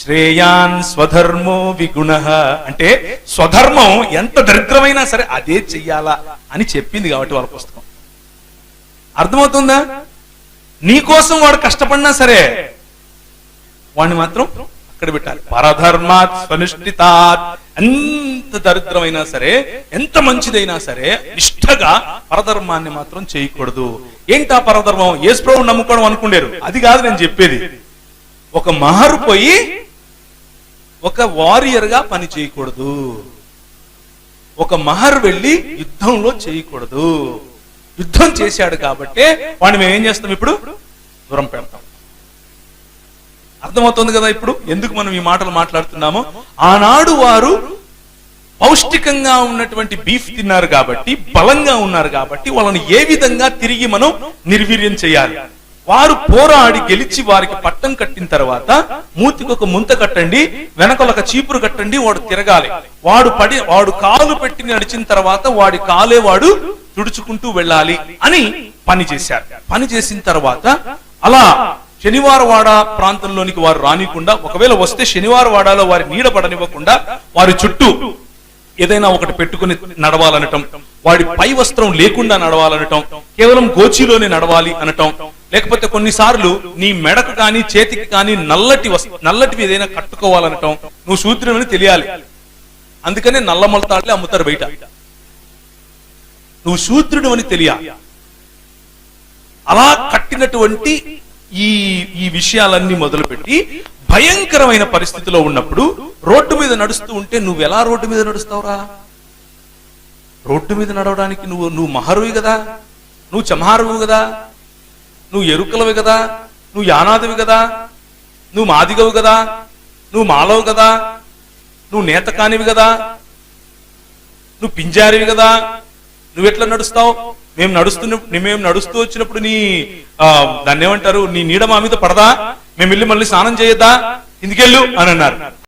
శ్రేయాన్ స్వధర్మో విగుణః అంటే స్వధర్మం ఎంత దరిద్రమైనా సరే అదే చెయ్యాలా అని చెప్పింది కాబట్టి వాళ్ళ పుస్తకం. అర్థమవుతుందా? నీకోసం వాడు కష్టపడినా సరే వాడిని మాత్రం అక్కడ పెట్టాలి. పరధర్మాత్ స్వనుష్ఠితాత్, ఎంత దరిద్రమైనా సరే ఎంత మంచిదైనా సరే నిష్ఠగా పరధర్మాన్ని మాత్రం చేయకూడదు. ఏంటా పరధర్మం? యేసుప్రభువుని నమ్ముకోవడం అనుకునేరు, అది కాదు నేను చెప్పేది. ఒక మహరు పోయి ఒక వారియర్ గా పని చేయకూడదు. ఒక మహర్ వెళ్ళి యుద్ధంలో చేయకూడదు. యుద్ధం చేశాడు కాబట్టి వాడిని మేము ఏం చేస్తాం? ఇప్పుడు దూరం పెడతాం. అర్థమవుతుంది కదా ఇప్పుడు ఎందుకు మనం ఈ మాటలు మాట్లాడుతున్నామో? ఆనాడు వారు పౌష్టికంగా ఉన్నటువంటి బీఫ్ తిన్నారు కాబట్టి, బలంగా ఉన్నారు కాబట్టి వాళ్ళని ఏ విధంగా తిరిగి మనం నిర్వీర్యం చేయాలి. వారు పోరాడి గెలిచి వారికి పట్టం కట్టిన తర్వాత మూతికి ఒక ముంత కట్టండి, వెనకొక చీపురు కట్టండి, వాడు తిరగాలి. వాడు కాలు పెట్టి నడిచిన తర్వాత వాడి కాలే వాడు తుడుచుకుంటూ వెళ్ళాలి అని పని చేశారు. పని చేసిన తర్వాత అలా శనివారవాడ ప్రాంతంలోనికి వారు రానికుండా, ఒకవేళ వస్తే శనివారవాడలో వారి నీడ పడనివ్వకుండా వారి చుట్టూ ఏదైనా ఒకటి పెట్టుకుని నడవాలనటం, వాడి పై వస్త్రం లేకుండా నడవాలనటం, కేవలం గోచిలోనే నడవాలి అనటం, లేకపోతే కొన్నిసార్లు నీ మెడకు కానీ చేతికి కానీ నల్లటివి ఏదైనా కట్టుకోవాలనటం. నువ్వు శూద్రుని తెలియాలి, అందుకనే నల్ల మొలతాడులే అమ్ముతారు బయట. నువ్వు శూద్రుడు అని తెలియాలి. అలా కట్టినటువంటి ఈ విషయాలన్నీ మొదలుపెట్టి భయంకరమైన పరిస్థితిలో ఉన్నప్పుడు రోడ్డు మీద నడుస్తూ ఉంటే నువ్వు ఎలా రోడ్డు మీద నడుస్తావురా? రోడ్డు మీద నడవడానికి నువ్వు మహరువి కదా, నువ్వు చమహారువు కదా, నువ్వు ఎరుకలవి కదా, నువ్వు యానాదివి కదా, నువ్వు మాదిగవు కదా, నువ్వు మాలవు కదా, నువ్వు నేత కానివి కదా, నువ్వు పింజారివి కదా, నువ్వెట్లా నడుస్తావు? మేము నడుస్తూ వచ్చినప్పుడు దాన్ని ఏమంటారు, నీ నీడ మా మీద పడదా? మేము వెళ్ళి మళ్ళీ స్నానం చేయొద్దా? ఇందుకెళ్ళు అని అన్నారు.